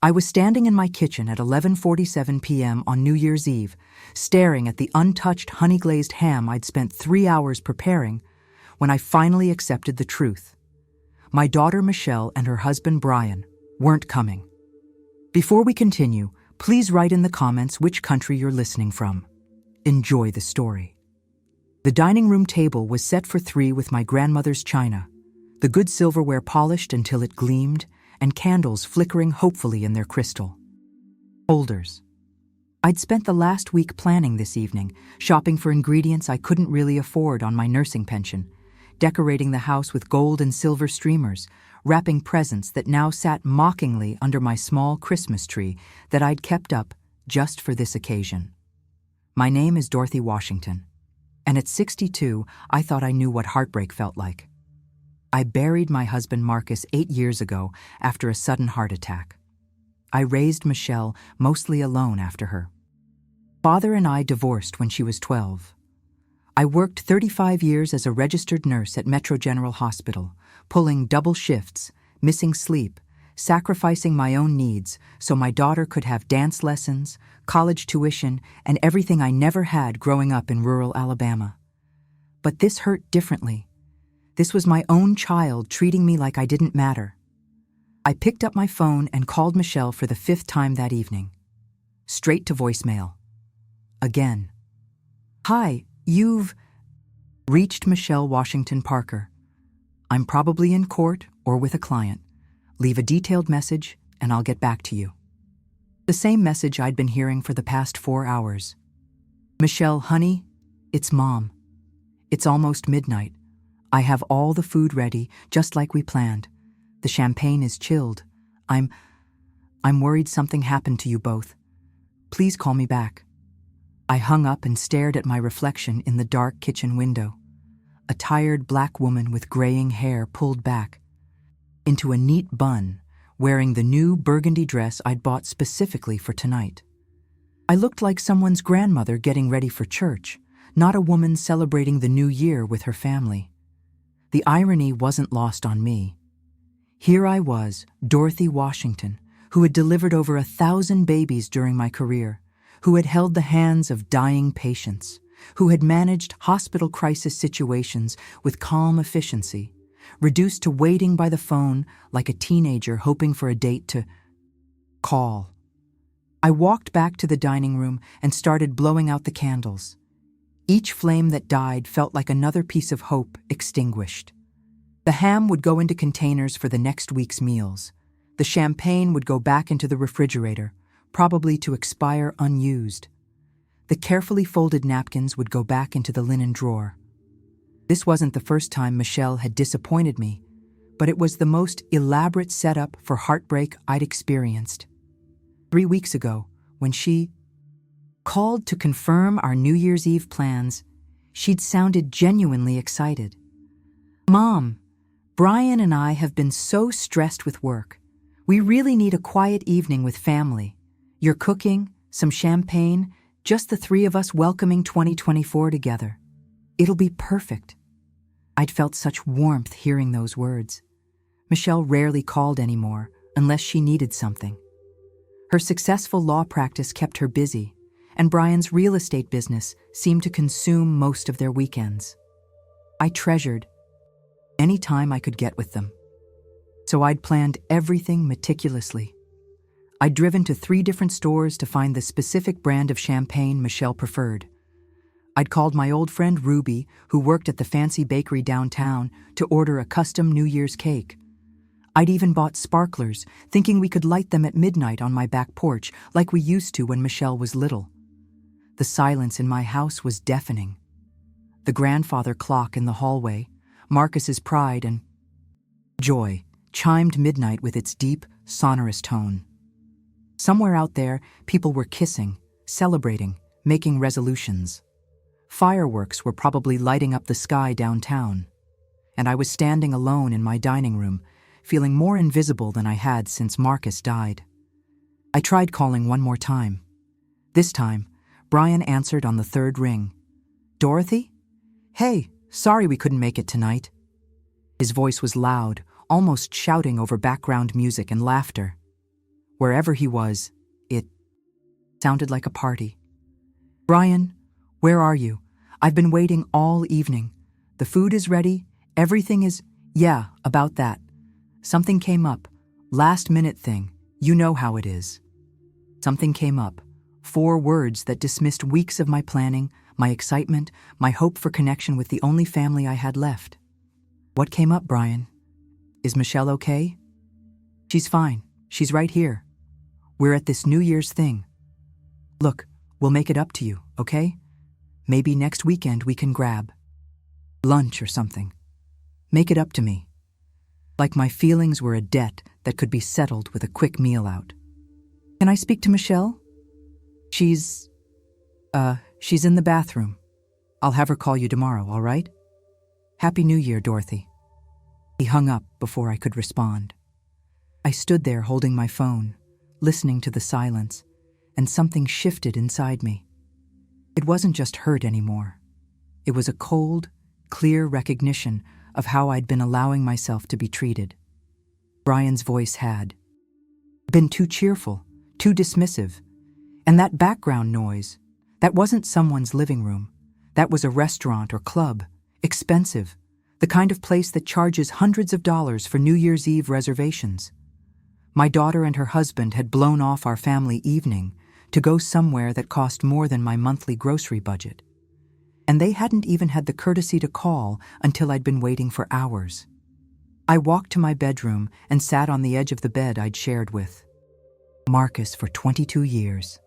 I was standing in my kitchen at 11:47 p.m. on New Year's Eve, staring at the untouched honey-glazed ham I'd spent 3 hours preparing, when I finally accepted the truth. My daughter Michelle and her husband Brian weren't coming. Before we continue, please write in the comments which country you're listening from. Enjoy the story. The dining room table was set for 3 with my grandmother's china, the good silverware polished until it gleamed, and candles flickering hopefully in their crystal holders. I'd spent the last week planning this evening, shopping for ingredients I couldn't really afford on my nursing pension, decorating the house with gold and silver streamers, wrapping presents that now sat mockingly under my small Christmas tree that I'd kept up just for this occasion. My name is Dorothy Washington, and at 62, I thought I knew what heartbreak felt like. I buried my husband Marcus 8 years ago after a sudden heart attack. I raised Michelle mostly alone after her. Father and I divorced when she was 12. I worked 35 years as a registered nurse at Metro General Hospital, pulling double shifts, missing sleep, sacrificing my own needs so my daughter could have dance lessons, college tuition, and everything I never had growing up in rural Alabama. But this hurt differently. This was my own child treating me like I didn't matter. I picked up my phone and called Michelle for the 5th time that evening. Straight to voicemail. Again. "Hi, you've reached Michelle Washington Parker. I'm probably in court or with a client. Leave a detailed message and I'll get back to you." The same message I'd been hearing for the past 4 hours. "Michelle, honey, it's Mom. It's almost midnight. I have all the food ready, just like we planned. The champagne is chilled. I'm worried something happened to you both. Please call me back." I hung up and stared at my reflection in the dark kitchen window. A tired black woman with graying hair pulled back into a neat bun, wearing the new burgundy dress I'd bought specifically for tonight. I looked like someone's grandmother getting ready for church, not a woman celebrating the new year with her family. The irony wasn't lost on me. Here I was, Dorothy Washington, who had delivered over 1,000 babies during my career, who had held the hands of dying patients, who had managed hospital crisis situations with calm efficiency, reduced to waiting by the phone like a teenager hoping for a date to call. I walked back to the dining room and started blowing out the candles. Each flame that died felt like another piece of hope extinguished. The ham would go into containers for the next week's meals. The champagne would go back into the refrigerator, probably to expire unused. The carefully folded napkins would go back into the linen drawer. This wasn't the first time Michelle had disappointed me, but it was the most elaborate setup for heartbreak I'd experienced. 3 weeks ago, when she called to confirm our New Year's Eve plans, she'd sounded genuinely excited. "Mom, Brian and I have been so stressed with work. We really need a quiet evening with family. You're cooking, some champagne, just the 3 of us welcoming 2024 together. It'll be perfect." I'd felt such warmth hearing those words. Michelle rarely called anymore, unless she needed something. Her successful law practice kept her busy, and Brian's real estate business seemed to consume most of their weekends. I treasured any time I could get with them. So I'd planned everything meticulously. I'd driven to 3 different stores to find the specific brand of champagne Michelle preferred. I'd called my old friend Ruby, who worked at the fancy bakery downtown, to order a custom New Year's cake. I'd even bought sparklers, thinking we could light them at midnight on my back porch like we used to when Michelle was little. The silence in my house was deafening. The grandfather clock in the hallway, Marcus's pride and joy, chimed midnight with its deep, sonorous tone. Somewhere out there, people were kissing, celebrating, making resolutions. Fireworks were probably lighting up the sky downtown, and I was standing alone in my dining room, feeling more invisible than I had since Marcus died. I tried calling one more time. This time, Brian answered on the 3rd ring. "Dorothy? Hey, sorry we couldn't make it tonight." His voice was loud, almost shouting over background music and laughter. Wherever he was, it sounded like a party. "Brian, where are you? I've been waiting all evening. The food is ready, everything is—" "Yeah, about that. Something came up. Last-minute thing. You know how it is." Something came up. 4 words that dismissed weeks of my planning, my excitement, my hope for connection with the only family I had left. "What came up, Brian? Is Michelle okay?" "She's fine. She's right here. We're at this New Year's thing. Look, we'll make it up to you, okay? Maybe next weekend we can grab lunch or something. Make it up to me. Like my feelings were a debt that could be settled with a quick meal out." "Can I speak to Michelle?" She's in the bathroom. I'll have her call you tomorrow, all right? Happy New Year, Dorothy." He hung up before I could respond. I stood there holding my phone, listening to the silence, and something shifted inside me. It wasn't just hurt anymore. It was a cold, clear recognition of how I'd been allowing myself to be treated. Brian's voice had been too cheerful, too dismissive, and that background noise, that wasn't someone's living room. That was a restaurant or club, expensive, the kind of place that charges hundreds of dollars for New Year's Eve reservations. My daughter and her husband had blown off our family evening to go somewhere that cost more than my monthly grocery budget. And they hadn't even had the courtesy to call until I'd been waiting for hours. I walked to my bedroom and sat on the edge of the bed I'd shared with Marcus for 22 years.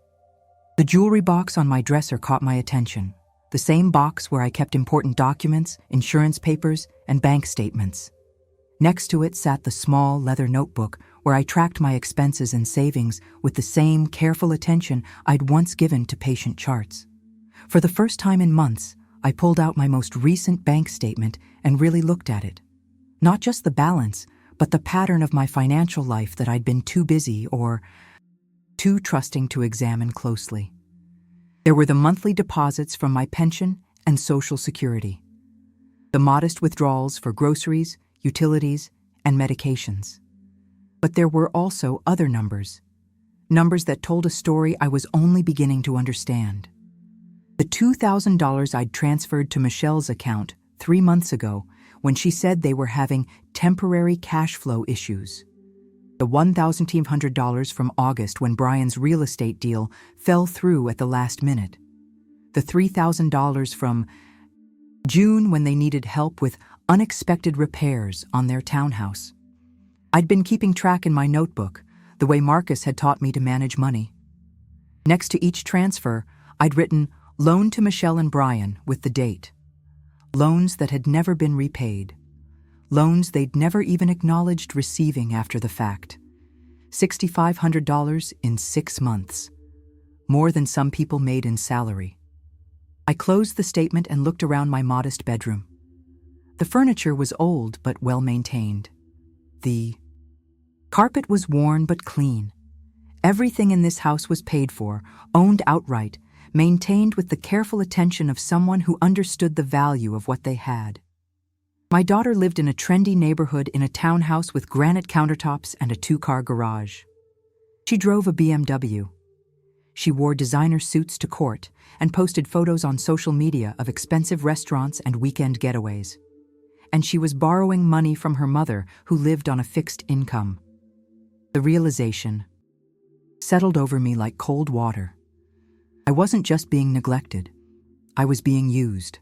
The jewelry box on my dresser caught my attention, the same box where I kept important documents, insurance papers, and bank statements. Next to it sat the small leather notebook where I tracked my expenses and savings with the same careful attention I'd once given to patient charts. For the first time in months, I pulled out my most recent bank statement and really looked at it. Not just the balance, but the pattern of my financial life that I'd been too busy or too trusting to examine closely. There were the monthly deposits from my pension and Social Security, the modest withdrawals for groceries, utilities, and medications. But there were also other numbers that told a story I was only beginning to understand. The $2,000 I'd transferred to Michelle's account 3 months ago when she said they were having temporary cash flow issues. The $1,500 from August when Brian's real estate deal fell through at the last minute. The $3,000 from June when they needed help with unexpected repairs on their townhouse. I'd been keeping track in my notebook, the way Marcus had taught me to manage money. Next to each transfer, I'd written "Loan to Michelle and Brian" with the date. Loans that had never been repaid. Loans they'd never even acknowledged receiving after the fact. $6,500 in 6 months. More than some people made in salary. I closed the statement and looked around my modest bedroom. The furniture was old but well maintained. The carpet was worn but clean. Everything in this house was paid for, owned outright, maintained with the careful attention of someone who understood the value of what they had. My daughter lived in a trendy neighborhood in a townhouse with granite countertops and a 2-car garage. She drove a BMW. She wore designer suits to court and posted photos on social media of expensive restaurants and weekend getaways. And she was borrowing money from her mother, who lived on a fixed income. The realization settled over me like cold water. I wasn't just being neglected. I was being used.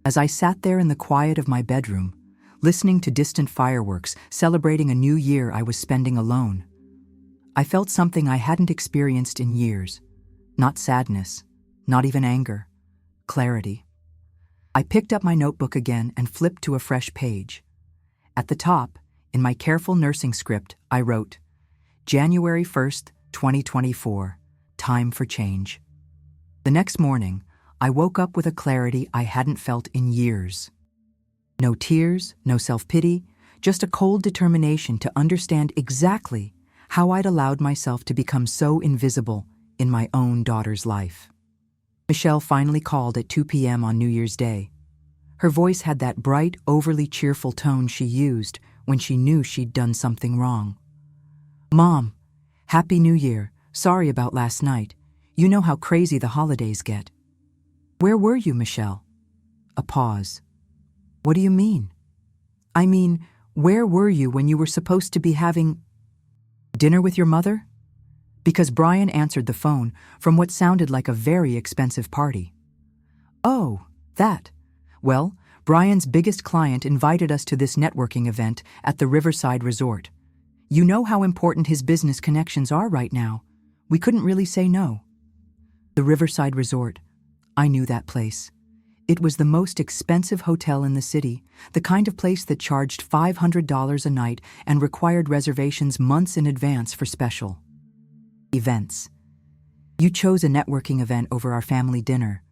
As I sat there in the quiet of my bedroom, listening to distant fireworks, celebrating a new year I was spending alone, I felt something I hadn't experienced in years. Not sadness, not even anger, clarity. I picked up my notebook again and flipped to a fresh page. At the top, in my careful nursing script, I wrote, January 1st, 2024, time for change. The next morning, I woke up with a clarity I hadn't felt in years. No tears, no self-pity, just a cold determination to understand exactly how I'd allowed myself to become so invisible in my own daughter's life. Michelle finally called at 2 p.m. on New Year's Day. Her voice had that bright, overly cheerful tone she used when she knew she'd done something wrong. "Mom, Happy New Year. Sorry about last night. You know how crazy the holidays get. Where were you, Michelle? A pause. What do you mean? I mean, where were you when you were supposed to be having dinner with your mother? Because Brian answered the phone from what sounded like a very expensive party. Oh, that. Well, Brian's biggest client invited us to this networking event at the Riverside Resort. You know how important his business connections are right now. We couldn't really say no. The Riverside Resort. I knew that place. It was the most expensive hotel in the city, the kind of place that charged $500 a night and required reservations months in advance for special events. You chose a networking event over our family dinner.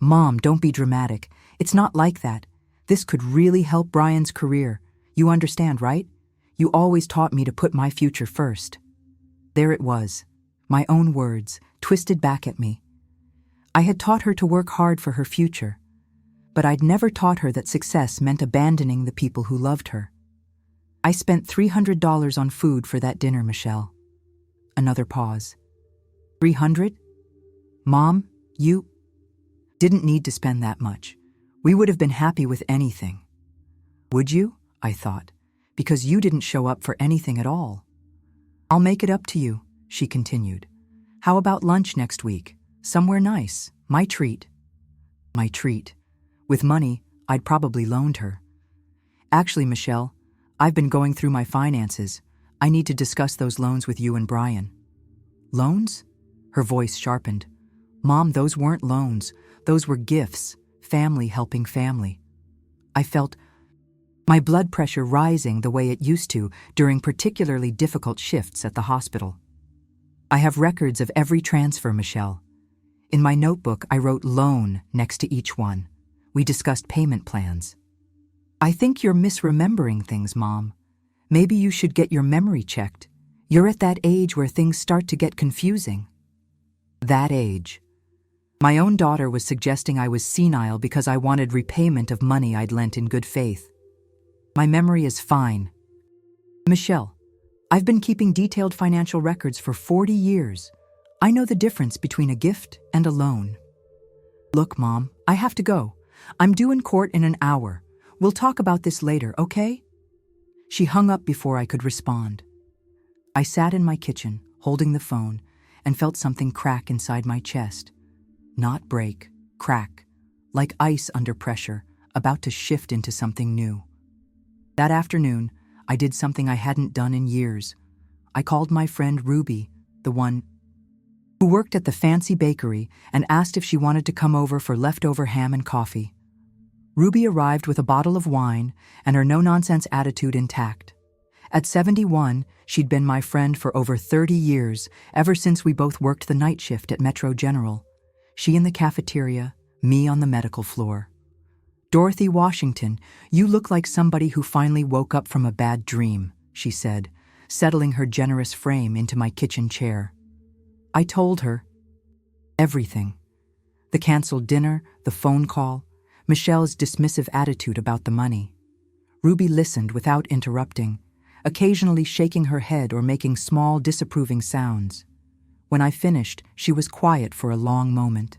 Mom, don't be dramatic. It's not like that. This could really help Brian's career. You understand, right? You always taught me to put my future first. There it was, my own words, twisted back at me. I had taught her to work hard for her future, but I'd never taught her that success meant abandoning the people who loved her. I spent $300 on food for that dinner, Michelle. Another pause. 300? Mom, you didn't need to spend that much. We would have been happy with anything. Would you? I thought, because you didn't show up for anything at all. I'll make it up to you, she continued. How about lunch next week? Somewhere nice. My treat. My treat. With money I'd probably loaned her. Actually, Michelle, I've been going through my finances. I need to discuss those loans with you and Brian. Loans? Her voice sharpened. Mom, those weren't loans. Those were gifts. Family helping family. I felt my blood pressure rising the way it used to during particularly difficult shifts at the hospital. I have records of every transfer, Michelle. In my notebook, I wrote loan next to each one. We discussed payment plans. I think you're misremembering things, Mom. Maybe you should get your memory checked. You're at that age where things start to get confusing. That age. My own daughter was suggesting I was senile because I wanted repayment of money I'd lent in good faith. My memory is fine. Michelle, I've been keeping detailed financial records for 40 years. I know the difference between a gift and a loan. Look, Mom, I have to go. I'm due in court in an hour. We'll talk about this later, okay? She hung up before I could respond. I sat in my kitchen, holding the phone, and felt something crack inside my chest. Not break, crack, like ice under pressure, about to shift into something new. That afternoon, I did something I hadn't done in years. I called my friend Ruby, the one who worked at the fancy bakery, and asked if she wanted to come over for leftover ham and coffee. Ruby arrived with a bottle of wine and her no-nonsense attitude intact. At 71, she'd been my friend for over 30 years, ever since we both worked the night shift at Metro General. She in the cafeteria, me on the medical floor. Dorothy Washington, you look like somebody who finally woke up from a bad dream, she said, settling her generous frame into my kitchen chair. I told her everything. The canceled dinner, the phone call, Michelle's dismissive attitude about the money. Ruby listened without interrupting, occasionally shaking her head or making small disapproving sounds. When I finished, she was quiet for a long moment.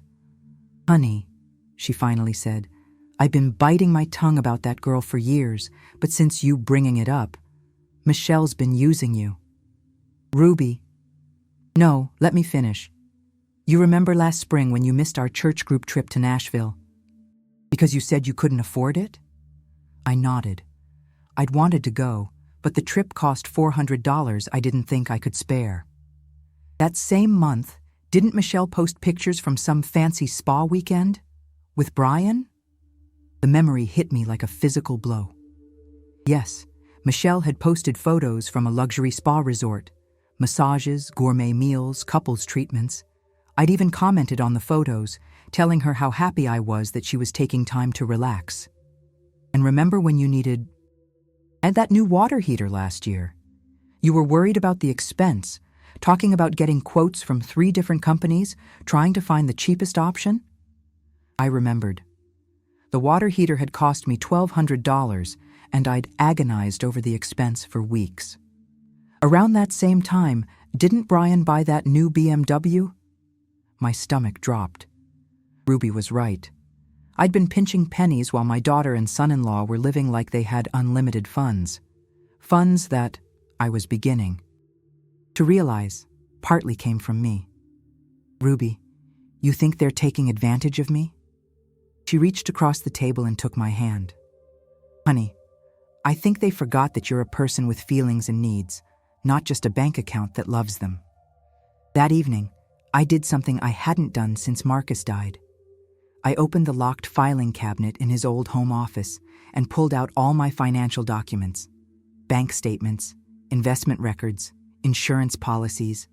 Honey, she finally said, I've been biting my tongue about that girl for years, but since you bringing it up, Michelle's been using you. Ruby. No, let me finish. You remember last spring when you missed our church group trip to Nashville? Because you said you couldn't afford it? I nodded. I'd wanted to go, but the trip cost $400 I didn't think I could spare. That same month, didn't Michelle post pictures from some fancy spa weekend? With Brian? The memory hit me like a physical blow. Yes, Michelle had posted photos from a luxury spa resort. Massages, gourmet meals, couples treatments. I'd even commented on the photos, telling her how happy I was that she was taking time to relax. And remember when you needed that new water heater last year? You were worried about the expense, talking about getting quotes from 3 different companies, trying to find the cheapest option? I remembered. The water heater had cost me $1,200, and I'd agonized over the expense for weeks. Around that same time, Didn't Brian buy that new BMW? My stomach dropped. Ruby was right. I'd been pinching pennies while my daughter and son-in-law were living like they had unlimited funds. Funds that I was beginning to realize partly came from me. Ruby, you think they're taking advantage of me? She reached across the table and took my hand. Honey, I think they forgot that you're a person with feelings and needs, not just a bank account that loves them. That evening, I did something I hadn't done since Marcus died. I opened the locked filing cabinet in his old home office and pulled out all my financial documents, bank statements, investment records, insurance policies,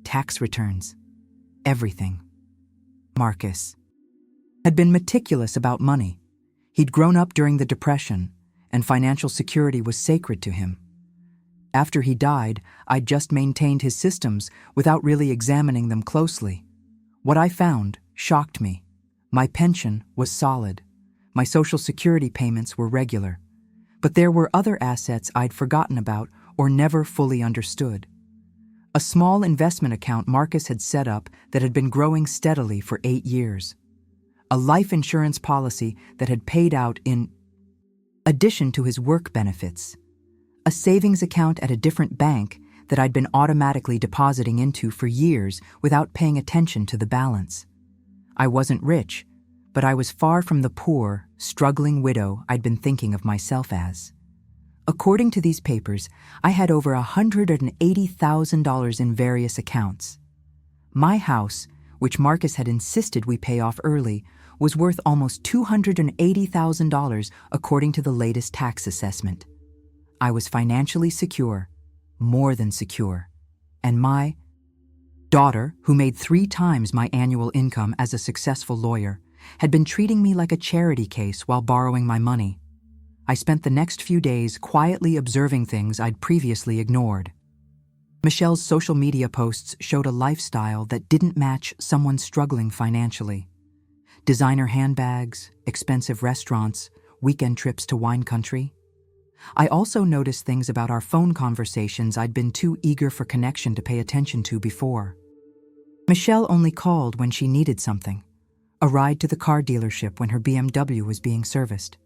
tax returns, everything. Marcus had been meticulous about money. He'd grown up during the Depression, and financial security was sacred to him. After he died, I'd just maintained his systems without really examining them closely. What I found shocked me. My pension was solid. My Social Security payments were regular. But there were other assets I'd forgotten about or never fully understood. A small investment account Marcus had set up that had been growing steadily for 8 years. A life insurance policy that had paid out in addition to his work benefits. A savings account at a different bank that I'd been automatically depositing into for years without paying attention to the balance. I wasn't rich, but I was far from the poor, struggling widow I'd been thinking of myself as. According to these papers, I had over $180,000 in various accounts. My house, which Marcus had insisted we pay off early, was worth almost $280,000 according to the latest tax assessment. I was financially secure, more than secure, and my daughter, who made 3 times my annual income as a successful lawyer, had been treating me like a charity case while borrowing my money. I spent the next few days quietly observing things I'd previously ignored. Michelle's social media posts showed a lifestyle that didn't match someone struggling financially. Designer handbags, expensive restaurants, weekend trips to wine country. I also noticed things about our phone conversations I'd been too eager for connection to pay attention to before. Michelle only called when she needed something. A ride to the car dealership when her BMW was being serviced.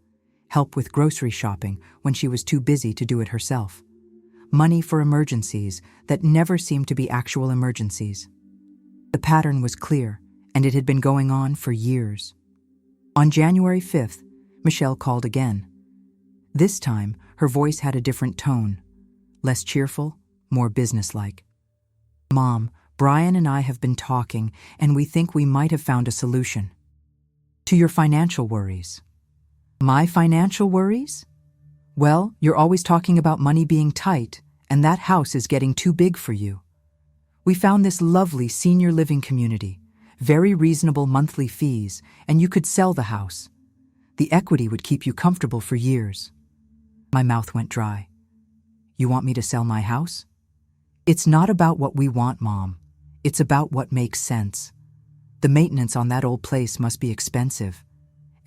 Help with grocery shopping when she was too busy to do it herself. Money for emergencies that never seemed to be actual emergencies. The pattern was clear, and it had been going on for years. On January 5th, Michelle called again. This time, her voice had a different tone, less cheerful, more businesslike. Mom, Brian and I have been talking, and we think we might have found a solution. To your financial worries. My financial worries? Well, you're always talking about money being tight, and that house is getting too big for you. We found this lovely senior living community, very reasonable monthly fees, and you could sell the house. The equity would keep you comfortable for years. My mouth went dry. You want me to sell my house? It's not about what we want, Mom. It's about what makes sense. The maintenance on that old place must be expensive,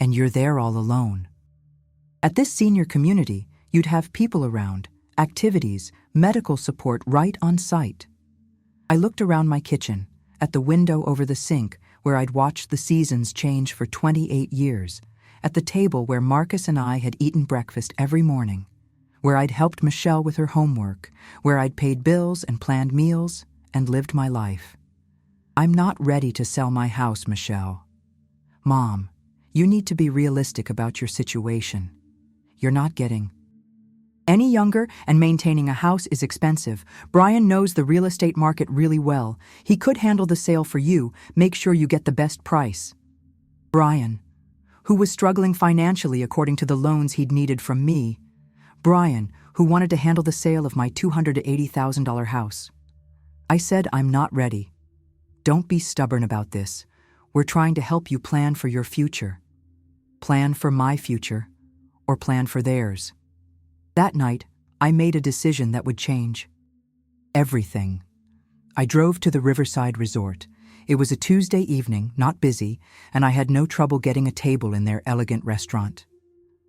and you're there all alone. At this senior community, you'd have people around, activities, medical support right on site. I looked around my kitchen, at the window over the sink where I'd watched the seasons change for 28 years, at the table where Marcus and I had eaten breakfast every morning, where I'd helped Michelle with her homework, where I'd paid bills and planned meals and lived my life. I'm not ready to sell my house, Michelle. Mom, you need to be realistic about your situation. You're not getting any younger, and maintaining a house is expensive. Brian knows the real estate market really well. He could handle the sale for you, make sure you get the best price. Brian, who was struggling financially according to the loans he'd needed from me. Brian, who wanted to handle the sale of my $280,000 house. I said, I'm not ready. Don't be stubborn about this. We're trying to help you plan for your future. Plan for my future, or plan for theirs. That night, I made a decision that would change everything. I drove to the Riverside Resort. It was a Tuesday evening, not busy, and I had no trouble getting a table in their elegant restaurant.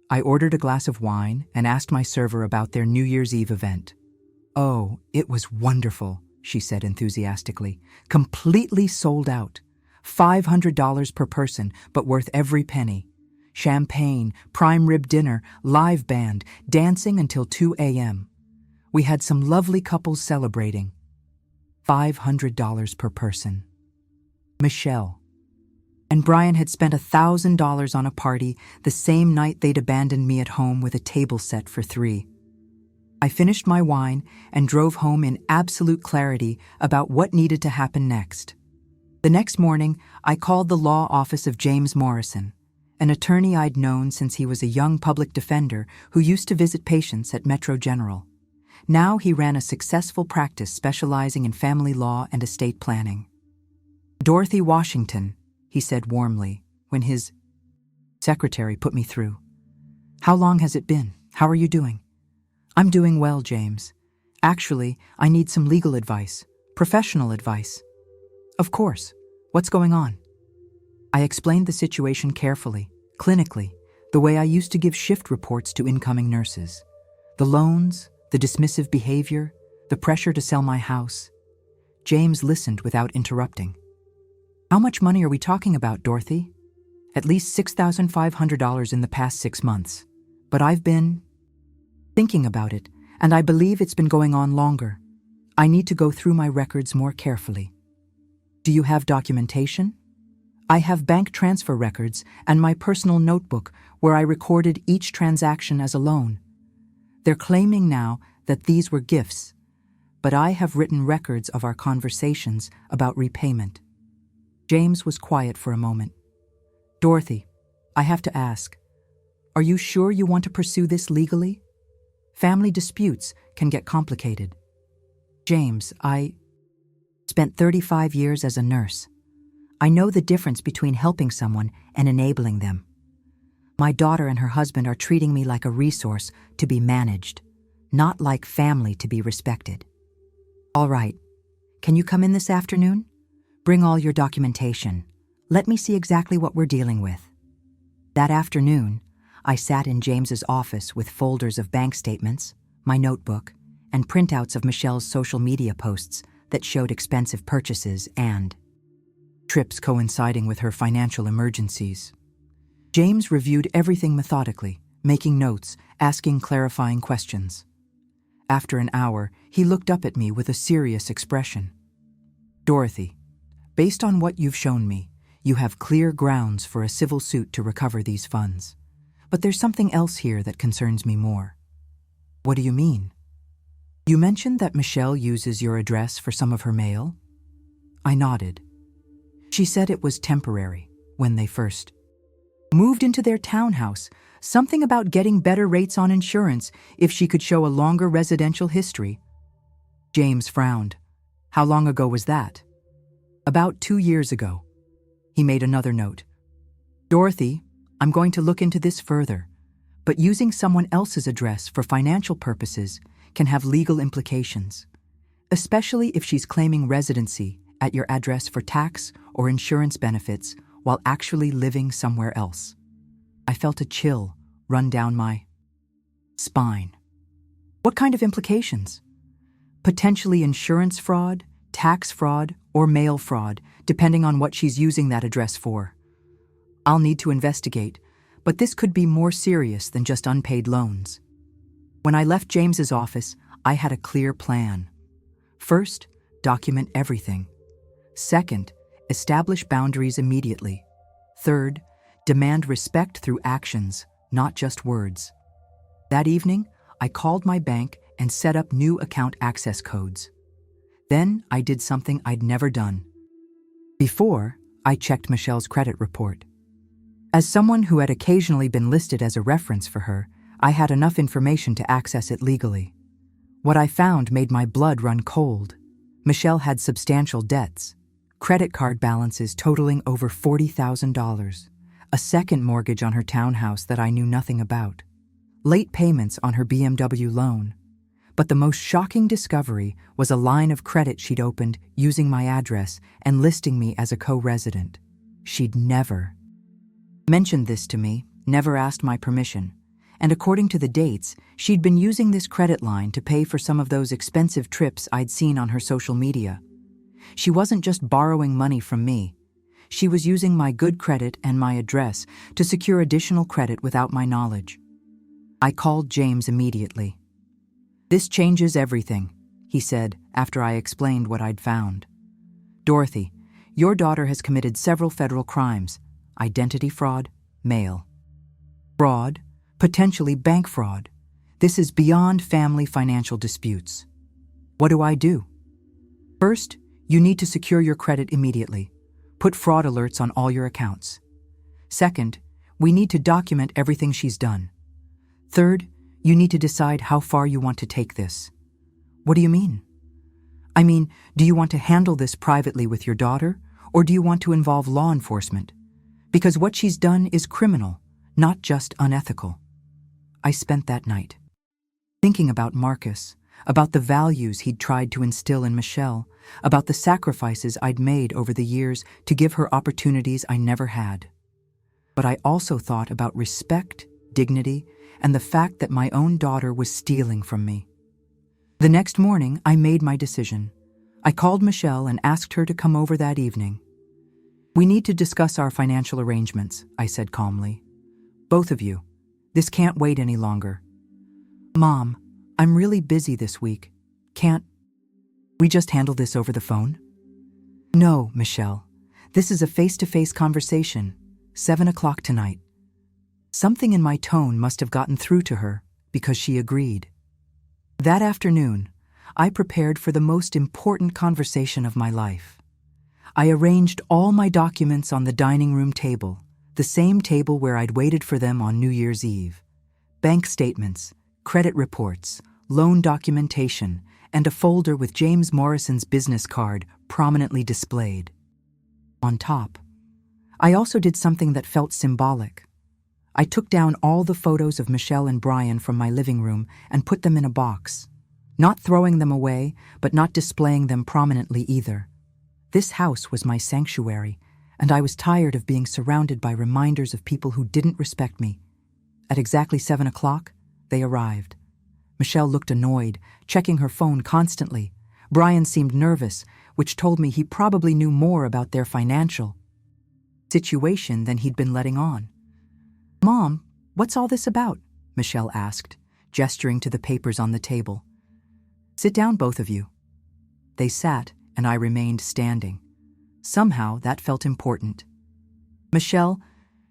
I ordered a glass of wine and asked my server about their New Year's Eve event. Oh, it was wonderful, she said enthusiastically. Completely sold out. $500 per person, but worth every penny. Champagne, prime rib dinner, live band, dancing until 2 a.m. We had some lovely couples celebrating. $500 per person. Michelle and Brian had spent $1,000 on a party the same night they'd abandoned me at home with a table set for 3. I finished my wine and drove home in absolute clarity about what needed to happen next. The next morning, I called the law office of James Morrison, an attorney I'd known since he was a young public defender who used to visit patients at Metro General. Now he ran a successful practice specializing in family law and estate planning. "Dorothy Washington," he said warmly, when his secretary put me through. "How long has it been? How are you doing?" "I'm doing well, James. Actually, I need some legal advice, professional advice." "Of course. What's going on?" I explained the situation carefully, clinically, the way I used to give shift reports to incoming nurses. The loans, the dismissive behavior, the pressure to sell my house. James listened without interrupting. "How much money are we talking about, Dorothy?" "At least $6,500 in the past 6 months. But I've been thinking about it, and I believe it's been going on longer. I need to go through my records more carefully." "Do you have documentation?" "I have bank transfer records and my personal notebook where I recorded each transaction as a loan. They're claiming now that these were gifts, but I have written records of our conversations about repayment." James was quiet for a moment. "Dorothy, I have to ask, are you sure you want to pursue this legally? Family disputes can get complicated." "James, I spent 35 years as a nurse. I know the difference between helping someone and enabling them. My daughter and her husband are treating me like a resource to be managed, not like family to be respected." "All right. Can you come in this afternoon? Bring all your documentation. Let me see exactly what we're dealing with." That afternoon, I sat in James's office with folders of bank statements, my notebook, and printouts of Michelle's social media posts that showed expensive purchases and trips coinciding with her financial emergencies. James reviewed everything methodically, making notes, asking clarifying questions. After an hour, he looked up at me with a serious expression. "Dorothy, based on what you've shown me, you have clear grounds for a civil suit to recover these funds. But there's something else here that concerns me more." "What do you mean?" "You mentioned that Michelle uses your address for some of her mail?" I nodded. "She said it was temporary, when they first moved into their townhouse, something about getting better rates on insurance if she could show a longer residential history." James frowned. "How long ago was that?" "About 2 years ago." He made another note. "Dorothy, I'm going to look into this further, but using someone else's address for financial purposes can have legal implications, especially if she's claiming residency at your address for tax or insurance benefits while actually living somewhere else." I felt a chill run down my spine. "What kind of implications?" "Potentially insurance fraud, tax fraud, or mail fraud, depending on what she's using that address for. I'll need to investigate, but this could be more serious than just unpaid loans." When I left James's office, I had a clear plan. First, document everything. Second, establish boundaries immediately. Third, demand respect through actions, not just words. That evening, I called my bank and set up new account access codes. Then I did something I'd never done. Before, I checked Michelle's credit report. As someone who had occasionally been listed as a reference for her, I had enough information to access it legally. What I found made my blood run cold. Michelle had substantial debts, credit card balances totaling over $40,000, a second mortgage on her townhouse that I knew nothing about, late payments on her BMW loan. But the most shocking discovery was a line of credit she'd opened using my address and listing me as a co-resident. She'd never mentioned this to me, never asked my permission, and according to the dates, she'd been using this credit line to pay for some of those expensive trips I'd seen on her social media. She wasn't just borrowing money from me. She was using my good credit and my address to secure additional credit without my knowledge. I called James immediately. "This changes everything," he said after I explained what I'd found. "Dorothy, your daughter has committed several federal crimes: identity fraud, mail fraud, potentially bank fraud. This is beyond family financial disputes. What do I do? First, you need to secure your credit immediately. Put fraud alerts on all your accounts. Second, we need to document everything she's done. Third, you need to decide how far you want to take this." "What do you mean?" "I mean, do you want to handle this privately with your daughter, or do you want to involve law enforcement? Because what she's done is criminal, not just unethical." I spent that night thinking about Marcus, about the values he'd tried to instill in Michelle, about the sacrifices I'd made over the years to give her opportunities I never had. But I also thought about respect, dignity, and the fact that my own daughter was stealing from me. The next morning, I made my decision. I called Michelle and asked her to come over that evening. "We need to discuss our financial arrangements," I said calmly. "Both of you. This can't wait any longer." "Mom, I'm really busy this week. Can't we just handle this over the phone?" "No, Michelle. This is a face-to-face conversation. 7 o'clock tonight." Something in my tone must have gotten through to her, because she agreed. That afternoon, I prepared for the most important conversation of my life. I arranged all my documents on the dining room table, the same table where I'd waited for them on New Year's Eve. Bank statements, credit reports, loan documentation, and a folder with James Morrison's business card prominently displayed. On top, I also did something that felt symbolic. I took down all the photos of Michelle and Brian from my living room and put them in a box, not throwing them away, but not displaying them prominently either. This house was my sanctuary, and I was tired of being surrounded by reminders of people who didn't respect me. At exactly 7 o'clock, they arrived. Michelle looked annoyed, checking her phone constantly. Brian seemed nervous, which told me he probably knew more about their financial situation than he'd been letting on. "Mom, what's all this about?" Michelle asked, gesturing to the papers on the table. "Sit down, both of you." They sat, and I remained standing. Somehow, that felt important. "Michelle,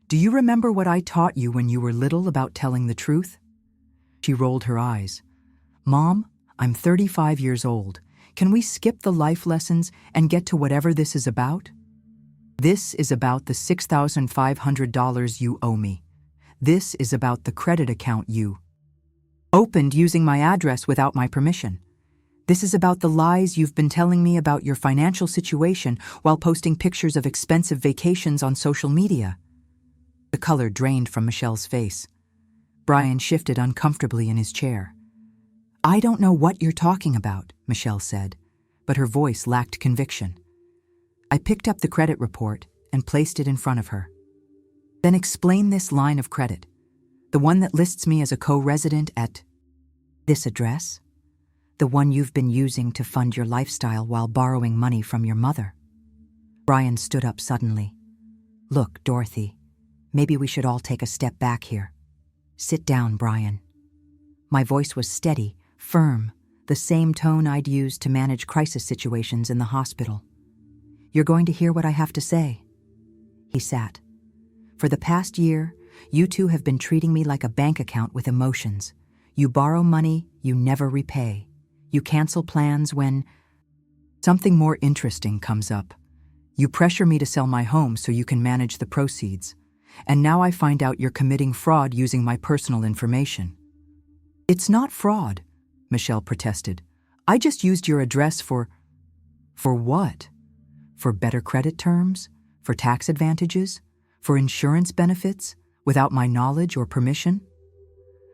do you remember what I taught you when you were little about telling the truth?" She rolled her eyes. "Mom, I'm 35 years old. Can we skip the life lessons and get to whatever this is about?" "This is about the $6,500 you owe me. This is about the credit account you opened using my address without my permission. This is about the lies you've been telling me about your financial situation while posting pictures of expensive vacations on social media." The color drained from Michelle's face. Brian shifted uncomfortably in his chair. "I don't know what you're talking about," Michelle said, but her voice lacked conviction. I picked up the credit report and placed it in front of her. "Then explain this line of credit, the one that lists me as a co-resident at this address, the one you've been using to fund your lifestyle while borrowing money from your mother." Brian stood up suddenly. "Look, Dorothy, maybe we should all take a step back here. Sit down, Brian." My voice was steady, firm, the same tone I'd used to manage crisis situations in the hospital. "You're going to hear what I have to say." He sat. "For the past year, you two have been treating me like a bank account with emotions. You borrow money you never repay. You cancel plans when something more interesting comes up. You pressure me to sell my home so you can manage the proceeds. And now I find out you're committing fraud using my personal information." "It's not fraud," Michelle protested. "I just used your address for what? For better credit terms? For tax advantages? For insurance benefits? Without my knowledge or permission?"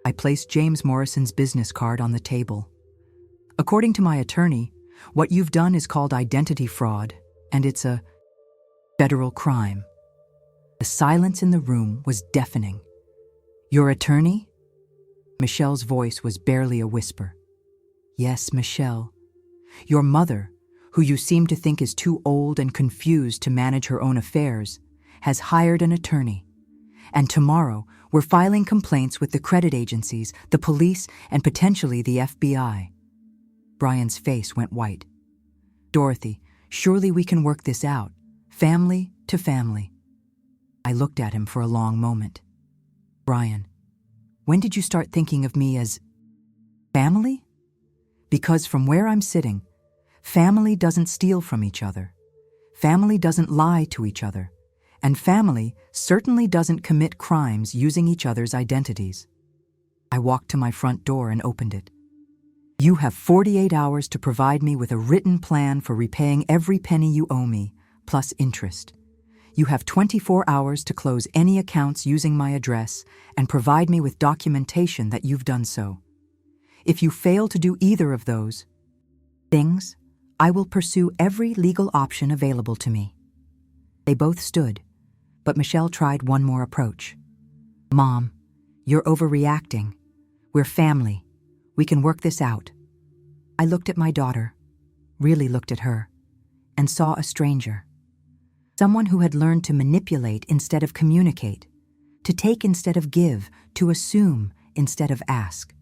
I placed James Morrison's business card on the table. "According to my attorney, what you've done is called identity fraud, and it's a federal crime." The silence in the room was deafening. "Your attorney?" Michelle's voice was barely a whisper. Yes, Michelle. Your mother, who you seem to think is too old and confused to manage her own affairs, has hired an attorney. And tomorrow, we're filing complaints with the credit agencies, the police, and potentially the FBI. Brian's face went white. Dorothy, surely we can work this out, family to family. I looked at him for a long moment. Brian, when did you start thinking of me as family? Because from where I'm sitting, family doesn't steal from each other. Family doesn't lie to each other. And family certainly doesn't commit crimes using each other's identities. I walked to my front door and opened it. You have 48 hours to provide me with a written plan for repaying every penny you owe me, plus interest. You have 24 hours to close any accounts using my address and provide me with documentation that you've done so. If you fail to do either of those things, I will pursue every legal option available to me. They both stood, but Michelle tried one more approach. Mom, you're overreacting. We're family. We can work this out. I looked at my daughter, really looked at her, and saw a stranger. Someone who had learned to manipulate instead of communicate, to take instead of give, to assume instead of ask.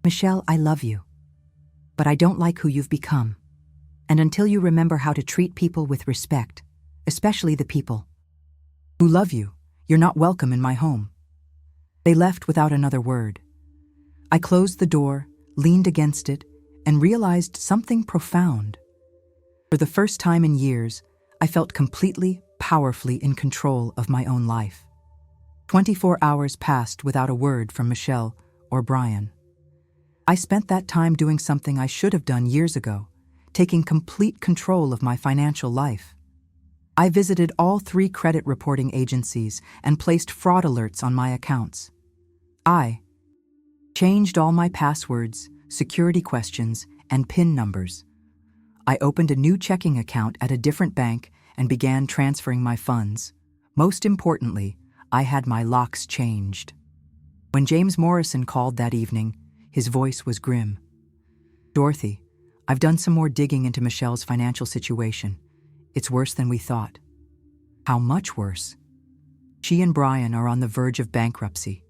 Michelle, I love you, but I don't like who you've become. And until you remember how to treat people with respect, especially the people who love you, you're not welcome in my home. They left without another word. I closed the door, leaned against it, and realized something profound. For the first time in years, I felt completely, powerfully in control of my own life. 24 hours passed without a word from Michelle or Brian. I spent that time doing something I should have done years ago, taking complete control of my financial life. I visited all 3 credit reporting agencies and placed fraud alerts on my accounts. I changed all my passwords, security questions, and PIN numbers. I opened a new checking account at a different bank and began transferring my funds. Most importantly, I had my locks changed. When James Morrison called that evening, his voice was grim. Dorothy, I've done some more digging into Michelle's financial situation. It's worse than we thought. How much worse? She and Brian are on the verge of bankruptcy.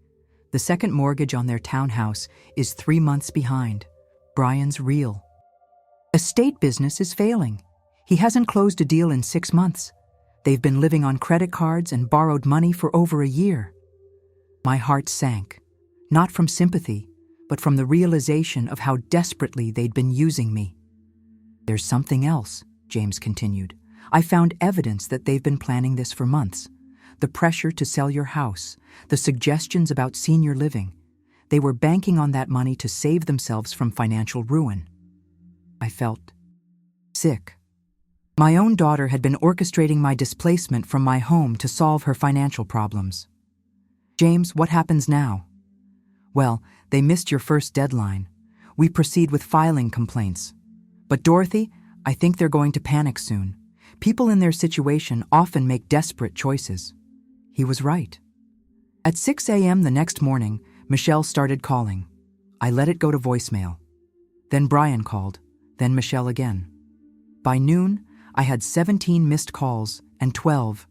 The second mortgage on their townhouse is 3 months behind. Brian's real estate business is failing. He hasn't closed a deal in 6 months. They've been living on credit cards and borrowed money for over a year. My heart sank, not from sympathy, but from the realization of how desperately they'd been using me. There's something else, James continued. I found evidence that they've been planning this for months. The pressure to sell your house, the suggestions about senior living. They were banking on that money to save themselves from financial ruin. I felt sick. My own daughter had been orchestrating my displacement from my home to solve her financial problems. James, what happens now? Well, they missed your first deadline. We proceed with filing complaints. But Dorothy, I think they're going to panic soon. People in their situation often make desperate choices. He was right. At 6 a.m. the next morning, Michelle started calling. I let it go to voicemail. Then Brian called, then Michelle again. By noon, I had 17 missed calls and 12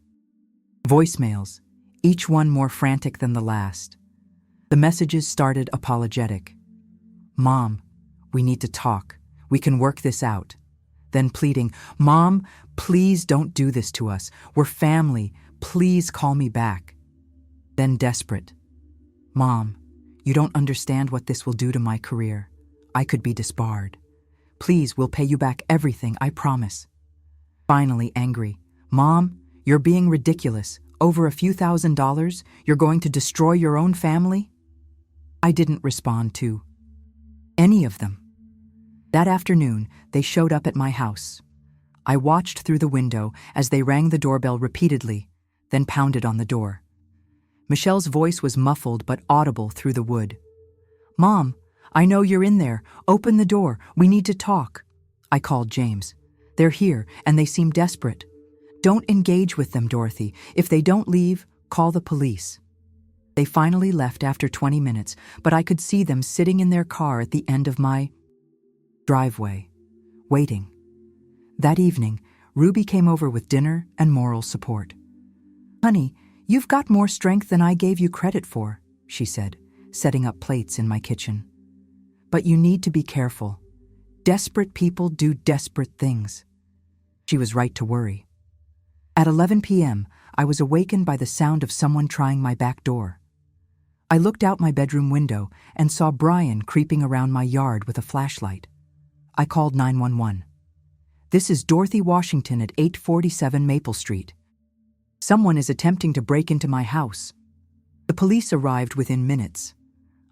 voicemails, each one more frantic than the last. The messages started apologetic. Mom, we need to talk. We can work this out. Then pleading, Mom, please don't do this to us. We're family. Please call me back. Then desperate. Mom, you don't understand what this will do to my career. I could be disbarred. Please, we'll pay you back everything, I promise. Finally angry. Mom, you're being ridiculous. Over a few $1,000s, you're going to destroy your own family? I didn't respond to any of them. That afternoon, they showed up at my house. I watched through the window as they rang the doorbell repeatedly, then pounded on the door. Michelle's voice was muffled but audible through the wood. Mom, I know you're in there. Open the door. We need to talk. I called James. They're here, and they seem desperate. Don't engage with them, Dorothy. If they don't leave, call the police. They finally left after 20 minutes, but I could see them sitting in their car at the end of my driveway, waiting. That evening, Ruby came over with dinner and moral support. "Honey, you've got more strength than I gave you credit for," she said, setting up plates in my kitchen. "But you need to be careful. Desperate people do desperate things." She was right to worry. At 11 p.m., I was awakened by the sound of someone trying my back door. I looked out my bedroom window and saw Brian creeping around my yard with a flashlight. I called 911. "This is Dorothy Washington at 847 Maple Street. Someone is attempting to break into my house." The police arrived within minutes.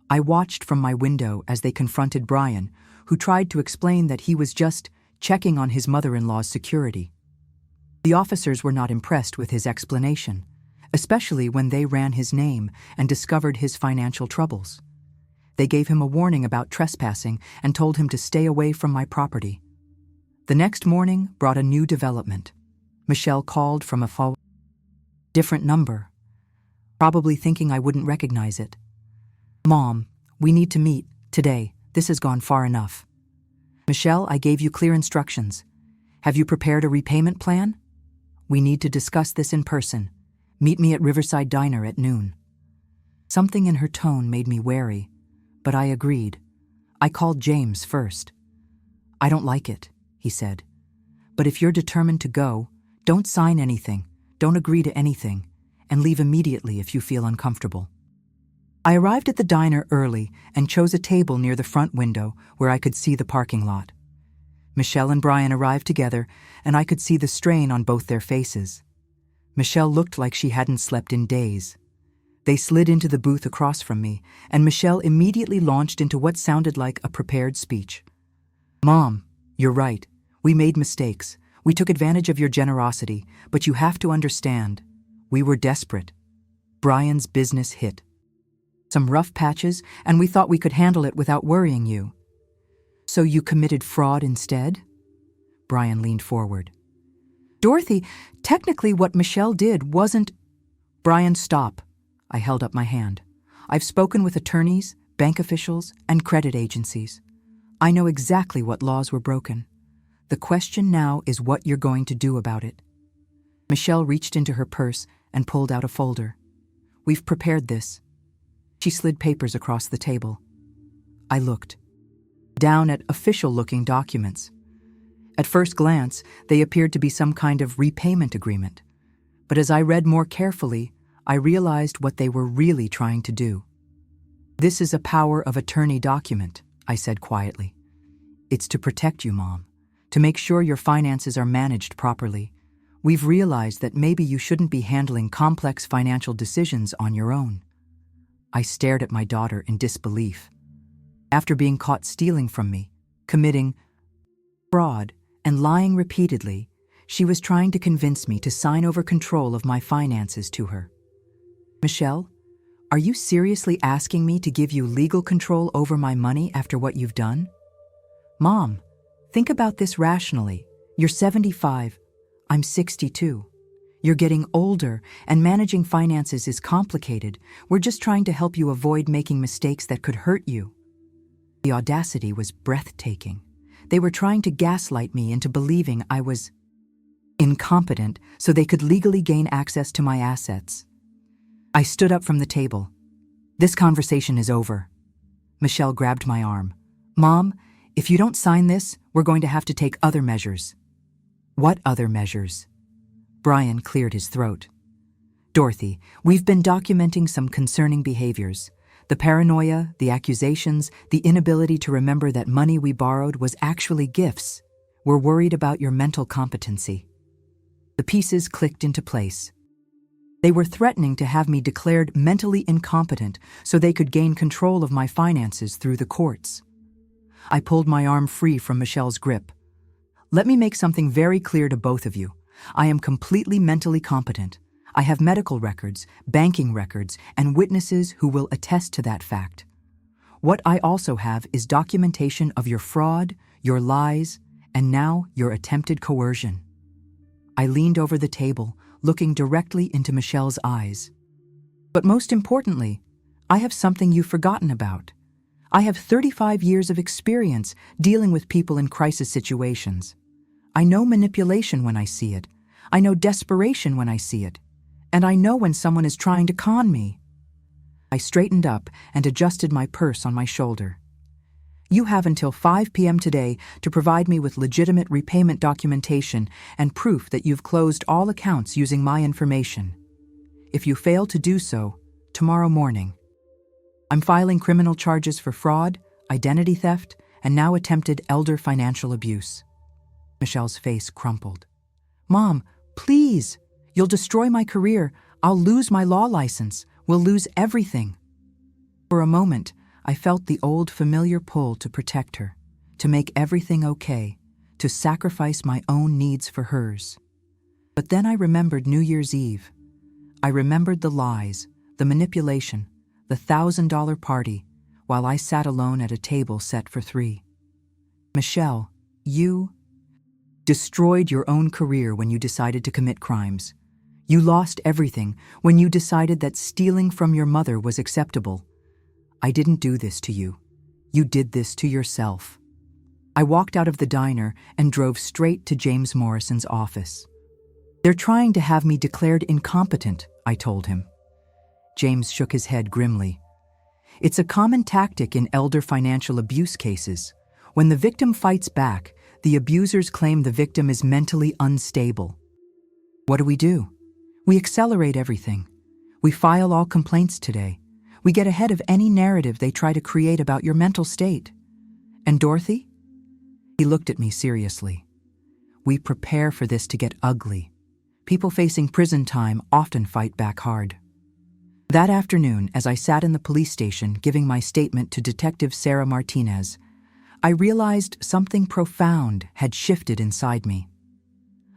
I watched from my window as they confronted Brian, who tried to explain that he was just checking on his mother-in-law's security. The officers were not impressed with his explanation, especially when they ran his name and discovered his financial troubles. They gave him a warning about trespassing and told him to stay away from my property. The next morning brought a new development. Michelle called from a different number, probably thinking I wouldn't recognize it. "Mom, we need to meet today. This has gone far enough." "Michelle, I gave you clear instructions. Have you prepared a repayment plan? We need to discuss this in person. Meet me at Riverside Diner at noon." Something in her tone made me wary, but I agreed. I called James first. "I don't like it," he said. "But if you're determined to go, don't sign anything, don't agree to anything, and leave immediately if you feel uncomfortable." I arrived at the diner early and chose a table near the front window where I could see the parking lot. Michelle and Brian arrived together, and I could see the strain on both their faces. Michelle looked like she hadn't slept in days. They slid into the booth across from me, and Michelle immediately launched into what sounded like a prepared speech. "Mom, you're right. We made mistakes. We took advantage of your generosity, but you have to understand. We were desperate. Brian's business hit. Some rough patches, and we thought we could handle it without worrying you. So you committed fraud instead?" Brian leaned forward. "Dorothy, technically what Michelle did wasn't—" "Brian, stop." I held up my hand. "I've spoken with attorneys, bank officials, and credit agencies. I know exactly what laws were broken. The question now is what you're going to do about it." Michelle reached into her purse and pulled out a folder. "We've prepared this." She slid papers across the table. I looked down at official-looking documents. At first glance, they appeared to be some kind of repayment agreement. But as I read more carefully, I realized what they were really trying to do. "This is a power of attorney document," I said quietly. "It's to protect you, Mom, to make sure your finances are managed properly. We've realized that maybe you shouldn't be handling complex financial decisions on your own." I stared at my daughter in disbelief. After being caught stealing from me, committing fraud, and lying repeatedly, she was trying to convince me to sign over control of my finances to her. "Michelle, are you seriously asking me to give you legal control over my money after what you've done?" "Mom, think about this rationally. You're 75. I'm 62. You're getting older, and managing finances is complicated. We're just trying to help you avoid making mistakes that could hurt you." The audacity was breathtaking. They were trying to gaslight me into believing I was incompetent so they could legally gain access to my assets. I stood up from the table. "This conversation is over." Michelle grabbed my arm. "Mom, if you don't sign this, we're going to have to take other measures." "What other measures?" Brian cleared his throat. "Dorothy, we've been documenting some concerning behaviors. The paranoia, the accusations, the inability to remember that money we borrowed was actually gifts. We're worried about your mental competency." The pieces clicked into place. They were threatening to have me declared mentally incompetent so they could gain control of my finances through the courts. I pulled my arm free from Michelle's grip. "Let me make something very clear to both of you. I am completely mentally competent. I have medical records, banking records, and witnesses who will attest to that fact. What I also have is documentation of your fraud, your lies, and now your attempted coercion." I leaned over the table, looking directly into Michelle's eyes. But most importantly, I have something you've forgotten about. I have 35 years of experience dealing with people in crisis situations. I know manipulation when I see it. I know desperation when I see it. And I know when someone is trying to con me. I straightened up and adjusted my purse on my shoulder. You have until 5 p.m. today to provide me with legitimate repayment documentation and proof that you've closed all accounts using my information. If you fail to do so, tomorrow morning. I'm filing criminal charges for fraud, identity theft, and now attempted elder financial abuse. Michelle's face crumpled. Mom, please! You'll destroy my career. I'll lose my law license. We'll lose everything. For a moment, I felt the old familiar pull to protect her, to make everything okay, to sacrifice my own needs for hers. But then I remembered New Year's Eve. I remembered the lies, the manipulation, the $1,000 party, while I sat alone at a table set for 3. Michelle, you destroyed your own career when you decided to commit crimes. You lost everything when you decided that stealing from your mother was acceptable. I didn't do this to you. You did this to yourself. I walked out of the diner and drove straight to James Morrison's office. They're trying to have me declared incompetent, I told him. James shook his head grimly. It's a common tactic in elder financial abuse cases. When the victim fights back, the abusers claim the victim is mentally unstable. What do? We accelerate everything. We file all complaints today. We get ahead of any narrative they try to create about your mental state. And Dorothy? He looked at me seriously. We prepare for this to get ugly. People facing prison time often fight back hard. That afternoon, as I sat in the police station giving my statement to Detective Sarah Martinez, I realized something profound had shifted inside me.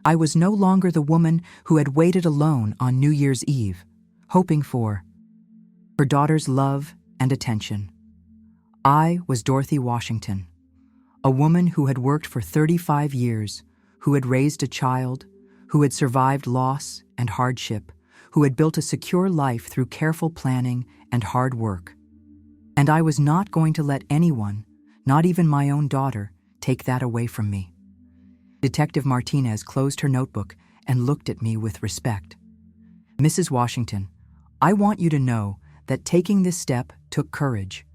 I was no longer the woman who had waited alone on New Year's Eve, hoping for her daughter's love and attention. I was Dorothy Washington, a woman who had worked for 35 years, who had raised a child, who had survived loss and hardship, who had built a secure life through careful planning and hard work. And I was not going to let anyone, not even my own daughter, take that away from me. Detective Martinez closed her notebook and looked at me with respect. Mrs. Washington, I want you to know that taking this step took courage.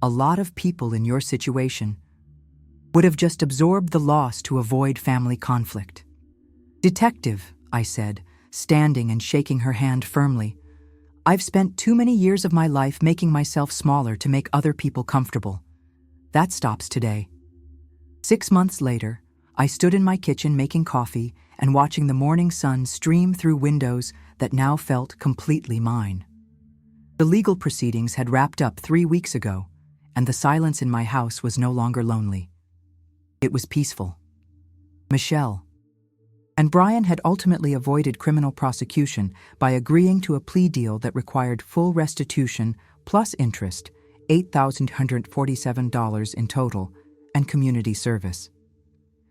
A lot of people in your situation would have just absorbed the loss to avoid family conflict. Detective, I said, standing and shaking her hand firmly, I've spent too many years of my life making myself smaller to make other people comfortable. That stops today. 6 months later, I stood in my kitchen making coffee and watching the morning sun stream through windows that now felt completely mine. The legal proceedings had wrapped up 3 weeks ago, and the silence in my house was no longer lonely. It was peaceful. Michelle and Brian had ultimately avoided criminal prosecution by agreeing to a plea deal that required full restitution plus interest, $8,147 in total, and community service.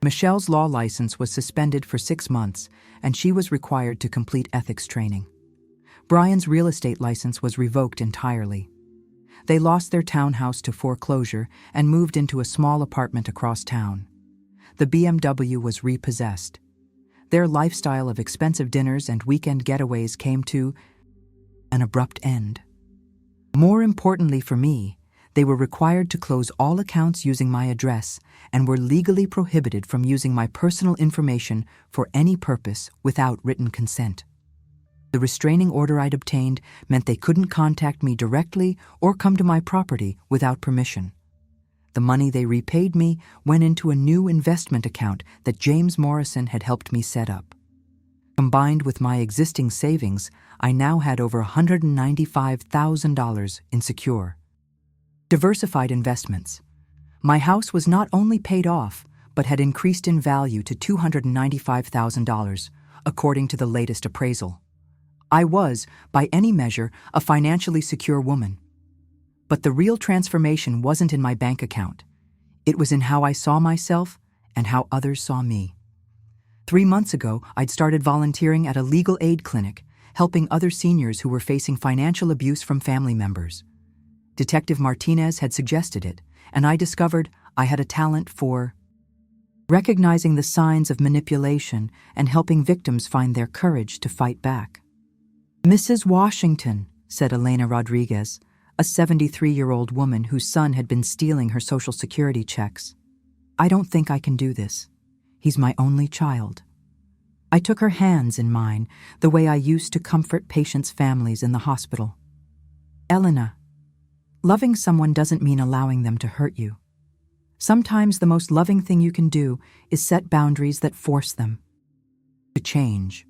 Michelle's law license was suspended for 6 months, and she was required to complete ethics training. Brian's real estate license was revoked entirely. They lost their townhouse to foreclosure and moved into a small apartment across town. The BMW was repossessed. Their lifestyle of expensive dinners and weekend getaways came to an abrupt end. More importantly for me, they were required to close all accounts using my address and were legally prohibited from using my personal information for any purpose without written consent. The restraining order I'd obtained meant they couldn't contact me directly or come to my property without permission. The money they repaid me went into a new investment account that James Morrison had helped me set up. Combined with my existing savings, I now had over $195,000 in secure, diversified investments. My house was not only paid off, but had increased in value to $295,000, according to the latest appraisal. I was, by any measure, a financially secure woman. But the real transformation wasn't in my bank account. It was in how I saw myself and how others saw me. 3 months ago, I'd started volunteering at a legal aid clinic, helping other seniors who were facing financial abuse from family members. Detective Martinez had suggested it, and I discovered I had a talent for recognizing the signs of manipulation and helping victims find their courage to fight back. "Mrs. Washington," said Elena Rodriguez, a 73-year-old woman whose son had been stealing her Social Security checks. "I don't think I can do this. He's my only child." I took her hands in mine, the way I used to comfort patients' families in the hospital. "Elena, loving someone doesn't mean allowing them to hurt you. Sometimes the most loving thing you can do is set boundaries that force them to change."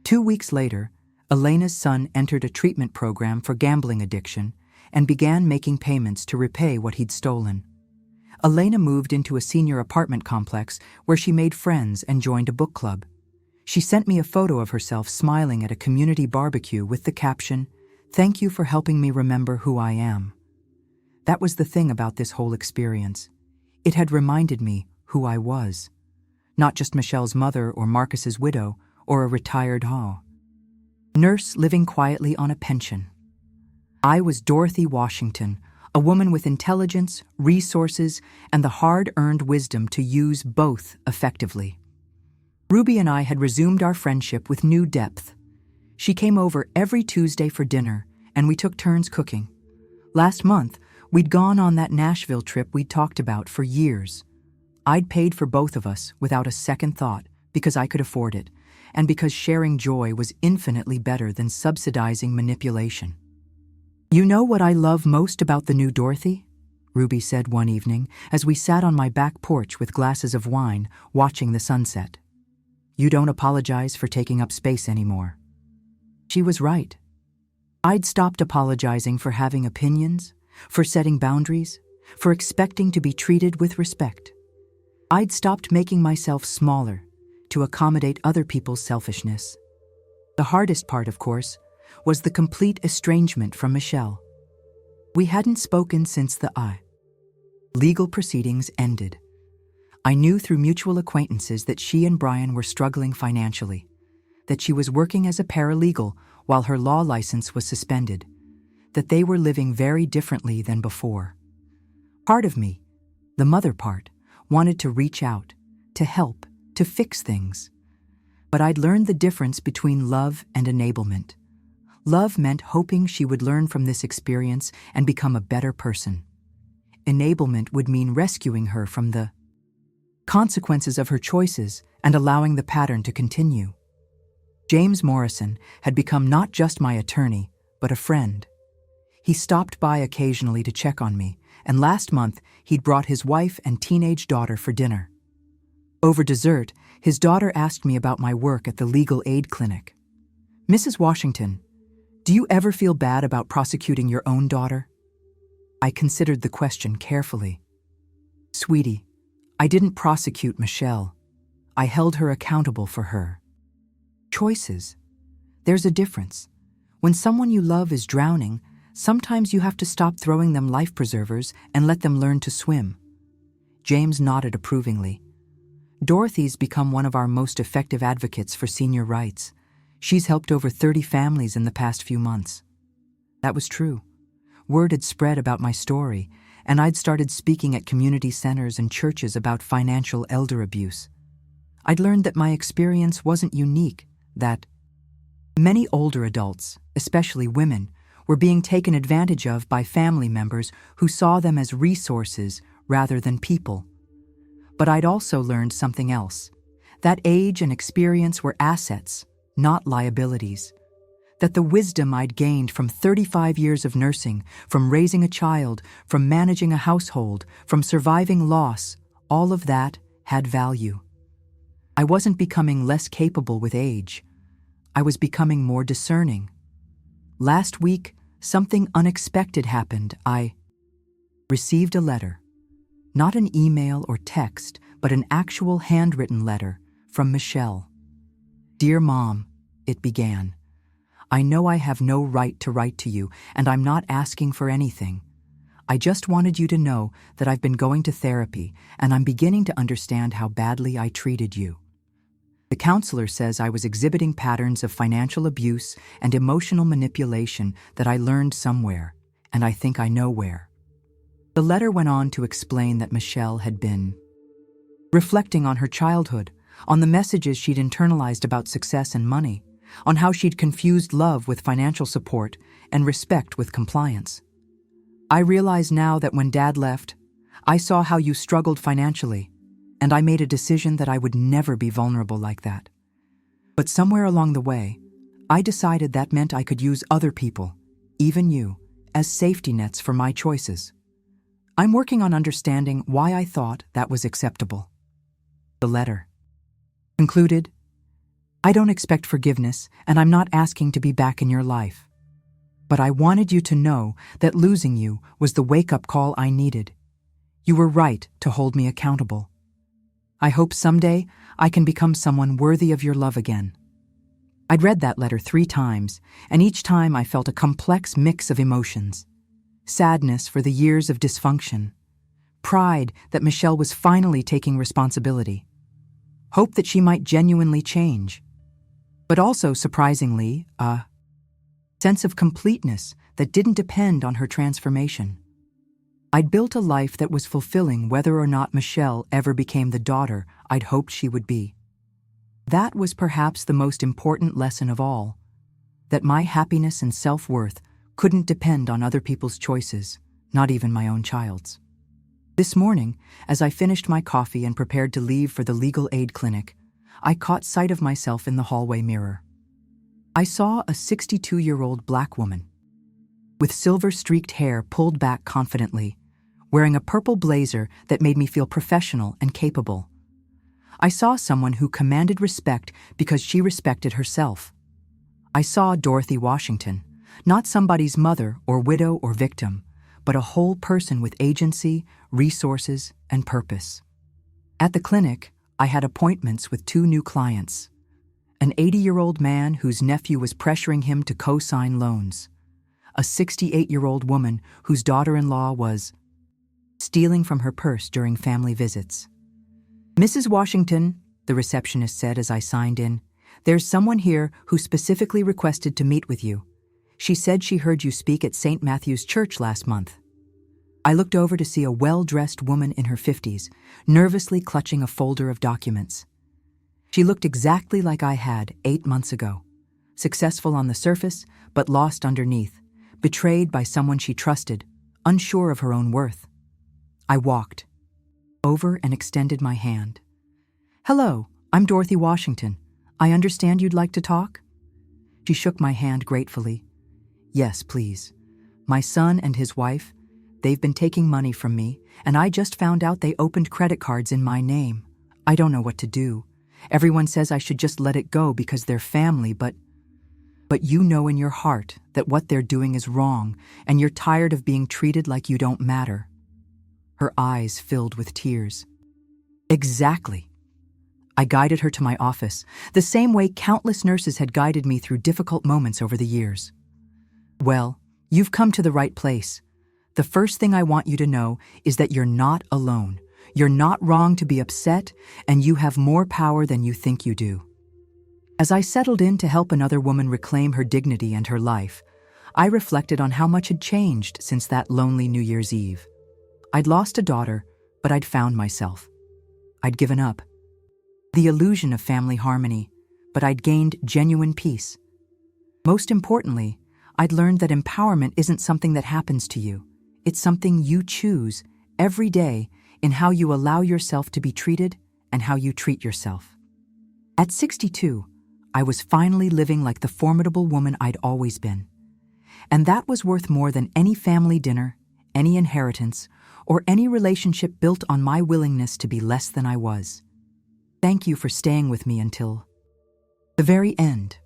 2 weeks later, Elena's son entered a treatment program for gambling addiction and began making payments to repay what he'd stolen. Elena moved into a senior apartment complex where she made friends and joined a book club. She sent me a photo of herself smiling at a community barbecue with the caption, "Thank you for helping me remember who I am." That was the thing about this whole experience. It had reminded me who I was. Not just Michelle's mother or Marcus's widow or a retired nurse living quietly on a pension. I was Dorothy Washington, a woman with intelligence, resources, and the hard-earned wisdom to use both effectively. Ruby and I had resumed our friendship with new depth. She came over every Tuesday for dinner, and we took turns cooking. Last month, we'd gone on that Nashville trip we'd talked about for years. I'd paid for both of us without a second thought because I could afford it, and because sharing joy was infinitely better than subsidizing manipulation. "You know what I love most about the new Dorothy?" Ruby said one evening as we sat on my back porch with glasses of wine, watching the sunset. "You don't apologize for taking up space anymore." She was right. I'd stopped apologizing for having opinions, for setting boundaries, for expecting to be treated with respect. I'd stopped making myself smaller to accommodate other people's selfishness. The hardest part, of course, was the complete estrangement from Michelle. We hadn't spoken since the legal proceedings ended. I knew through mutual acquaintances that she and Brian were struggling financially, that she was working as a paralegal while her law license was suspended, that they were living very differently than before. Part of me, the mother part, wanted to reach out, to help, to fix things. But I'd learned the difference between love and enablement. Love meant hoping she would learn from this experience and become a better person. Enablement would mean rescuing her from the consequences of her choices and allowing the pattern to continue. James Morrison had become not just my attorney, but a friend. He stopped by occasionally to check on me, and last month he'd brought his wife and teenage daughter for dinner. Over dessert, his daughter asked me about my work at the legal aid clinic. "Mrs. Washington, do you ever feel bad about prosecuting your own daughter?" I considered the question carefully. "Sweetie, I didn't prosecute Michelle. I held her accountable for her choices. There's a difference. When someone you love is drowning, sometimes you have to stop throwing them life preservers and let them learn to swim." James nodded approvingly. "Dorothy's become one of our most effective advocates for senior rights. She's helped over 30 families in the past few months." That was true. Word had spread about my story, and I'd started speaking at community centers and churches about financial elder abuse. I'd learned that my experience wasn't unique, that many older adults, especially women, were being taken advantage of by family members who saw them as resources rather than people. But I'd also learned something else, that age and experience were assets, not liabilities. That the wisdom I'd gained from 35 years of nursing, from raising a child, from managing a household, from surviving loss, all of that had value. I wasn't becoming less capable with age. I was becoming more discerning. Last week, something unexpected happened. I received a letter. Not an email or text, but an actual handwritten letter from Michelle. "Dear Mom," it began. "I know I have no right to write to you, and I'm not asking for anything. I just wanted you to know that I've been going to therapy, and I'm beginning to understand how badly I treated you. The counselor says I was exhibiting patterns of financial abuse and emotional manipulation that I learned somewhere, and I think I know where. The letter went on to explain that Michelle had been reflecting on her childhood, on the messages she'd internalized about success and money, on how she'd confused love with financial support and respect with compliance. I realize now that when Dad left, I saw how you struggled financially, and I made a decision that I would never be vulnerable like that. But somewhere along the way, I decided that meant I could use other people, even you, as safety nets for my choices. I'm working on understanding why I thought that was acceptable. The letter concluded, I don't expect forgiveness, and I'm not asking to be back in your life. But I wanted you to know that losing you was the wake-up call I needed. You were right to hold me accountable. I hope someday I can become someone worthy of your love again. I'd read that letter 3 times, and each time I felt a complex mix of emotions. Sadness for the years of dysfunction. Pride that Michelle was finally taking responsibility. Hope that she might genuinely change. But also, surprisingly, a sense of completeness that didn't depend on her transformation. I'd built a life that was fulfilling whether or not Michelle ever became the daughter I'd hoped she would be. That was perhaps the most important lesson of all, that my happiness and self-worth couldn't depend on other people's choices, not even my own child's. This morning, as I finished my coffee and prepared to leave for the legal aid clinic, I caught sight of myself in the hallway mirror. I saw a 62-year-old black woman, with silver-streaked hair pulled back confidently, wearing a purple blazer that made me feel professional and capable. I saw someone who commanded respect because she respected herself. I saw Dorothy Washington, not somebody's mother or widow or victim, but a whole person with agency, resources, and purpose. At the clinic, I had appointments with 2 new clients. An 80-year-old man whose nephew was pressuring him to co-sign loans. A 68-year-old woman whose daughter-in-law was stealing from her purse during family visits. Mrs. Washington, the receptionist said as I signed in, there's someone here who specifically requested to meet with you. She said she heard you speak at St. Matthew's Church last month. I looked over to see a well-dressed woman in her 50s, nervously clutching a folder of documents. She looked exactly like I had 8 months ago, successful on the surface, but lost underneath, betrayed by someone she trusted, unsure of her own worth. I walked over and extended my hand. Hello, I'm Dorothy Washington. I understand you'd like to talk? She shook my hand gratefully. Yes, please. My son and his wife, they've been taking money from me, and I just found out they opened credit cards in my name. I don't know what to do. Everyone says I should just let it go because they're family, but you know in your heart that what they're doing is wrong, and you're tired of being treated like you don't matter. Her eyes filled with tears. Exactly. I guided her to my office, the same way countless nurses had guided me through difficult moments over the years. Well, you've come to the right place. The first thing I want you to know is that you're not alone. You're not wrong to be upset, and you have more power than you think you do. As I settled in to help another woman reclaim her dignity and her life, I reflected on how much had changed since that lonely New Year's Eve. I'd lost a daughter, but I'd found myself. I'd given up the illusion of family harmony, but I'd gained genuine peace. Most importantly, I'd learned that empowerment isn't something that happens to you. It's something you choose every day in how you allow yourself to be treated and how you treat yourself. At 62, I was finally living like the formidable woman I'd always been. And that was worth more than any family dinner, any inheritance, or any relationship built on my willingness to be less than I was. Thank you for staying with me until the very end.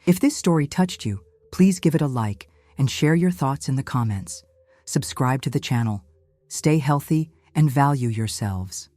If this story touched you, please give it a like and share your thoughts in the comments. Subscribe to the channel. Stay healthy and value yourselves.